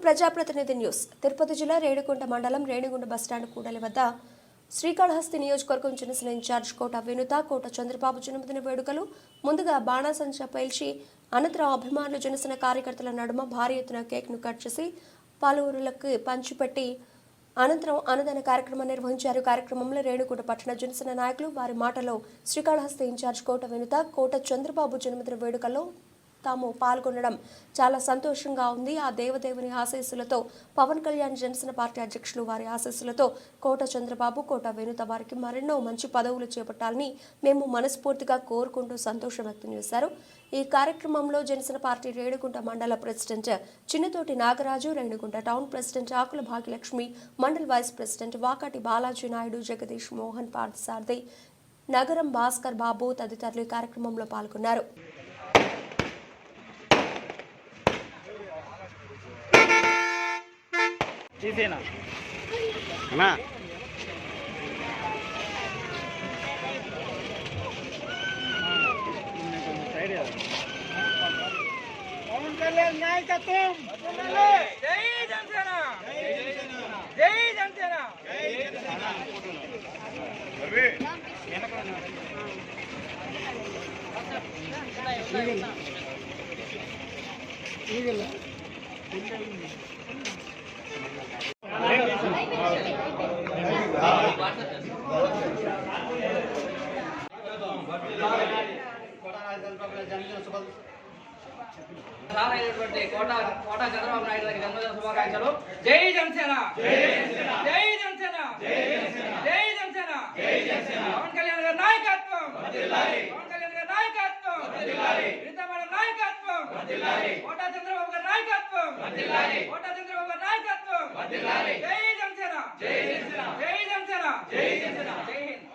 ప్రజాప్రతినిధి న్యూస్. తిరుపతి జిల్లా రేణిగుంట మండలం రేణిగుంట బస్టాండ్ కూడలి వద్ద శ్రీకాళహస్తి నియోజకవర్గం జనసేన ఇన్ఛార్జ్ కోట వినుత, కోట చంద్రబాబు జన్మదిన వేడుకలు. ముందుగా బాణాసంచా పేల్చి అనంతరం అభిమానులు జనసేన కార్యకర్తల నడుమ భారీ ఎత్తున కేక్ను కట్ చేసి పలువురులకు పంచిపెట్టి అనంతరం అన్నదాన కార్యక్రమం నిర్వహించారు. కార్యక్రమంలో రేణిగుంట పట్టణ జనసేన నాయకులు వారి మాటలో శ్రీకాళహస్తి ఇన్ఛార్జ్ కోట వినుత, కోట చంద్రబాబు జన్మదిన వేడుకల్లో తాము పాల్గొనడం చాలా సంతోషంగా ఉంది. ఆ దేవదేవుని ఆశీస్సులతో పవన్ కళ్యాణ్ జనసేన పార్టీ అధ్యక్షులు వారి ఆశీస్సులతో కోట చంద్రబాబు, కోట వినుత వారికి మరెన్నో మంచి పదవులు చేపట్టాలని మేము మనస్ఫూర్తిగా కోరుకుంటూ సంతోషం వ్యక్తం చేశారు. ఈ కార్యక్రమంలో Janasena party Renigunta mandal president Chinnathoti Nagaraju, Renigunta town president Akula Bhagyalakshmi, mandal vice president Vakati Balaji Naidu, Jagadish Mohan, Parthasarathi, Nagaram Bhaskar బాబు తదితరులు ఈ కార్యక్రమంలో పాల్గొన్నారు. పవన్ కళ్యాణ్ నాయకత్వం, జై జనసేన, జై జనసేన. కోట చంద్రబాబు నాయుడు గారికి జన్మదిన శుభాకాంక్షలు. జై జనసేన, జై జనసేన, జై జనసేన. పవన్ కళ్యాణ్ గారి నాయకత్వం, పవన్ కళ్యాణ్ గారి నాయకత్వం, వినతమైన నాయకత్వం, కోట చంద్రబాబు గారి నాయకత్వం, కోట చంద్రబాబు గారి నాయకత్వం. జై జనసేన, జై జనసేన, జై జనసేన, జై జనసేన, జై హింద్.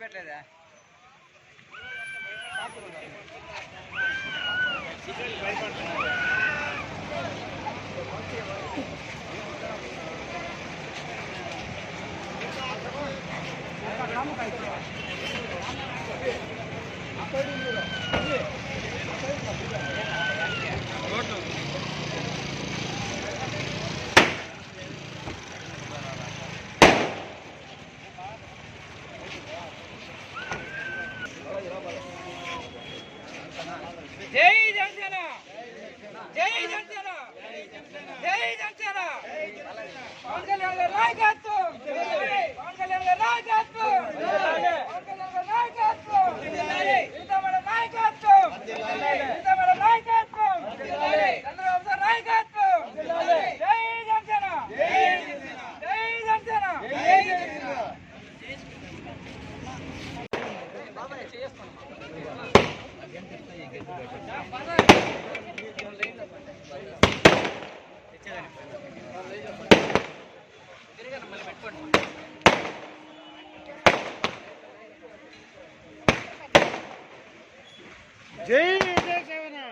పెట్టలేదా? జై జనసేన, జై జనసేన, జై జనసేన. పవన్ కళ్యాణ్ గారి నాయకత్వం, పవన్ కళ్యాణ్ గారి నాయకత్వం, పవన్ కళ్యాణ్ గారి నాయకత్వం, వినతమైన నాయకత్వం, వినతమైన నాయకత్వం, చంద్రబాబు గారి నాయకత్వం. జై జనసేన, జై జనసేన, జై జనసేన, జై జనసేన. జై జనసేన.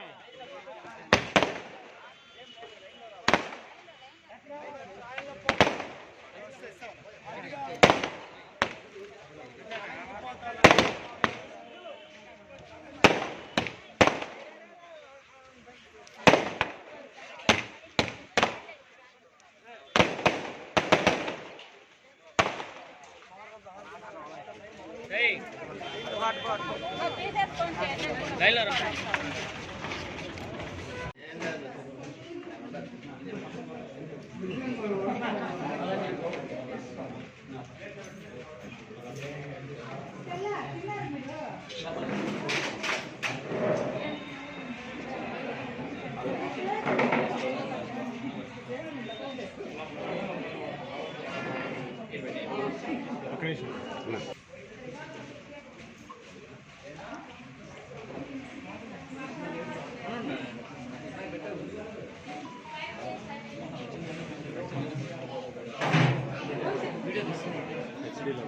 హెచ్డీలో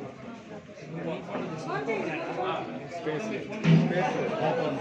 స్పేస్ ఓపెన్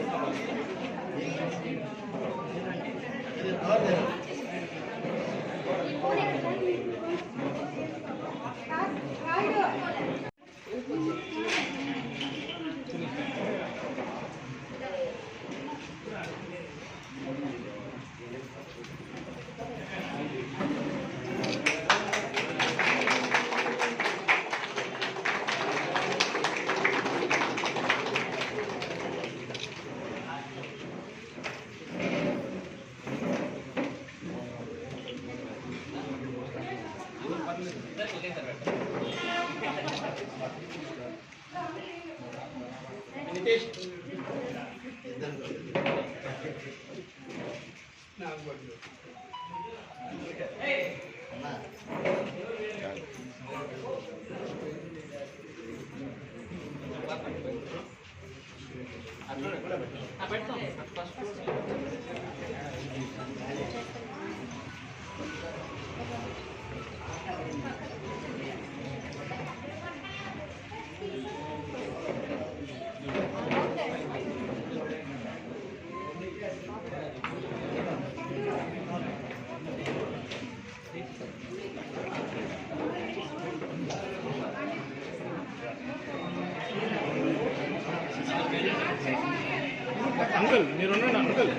అంకుల్ మీరు ఉండండి అంకుల్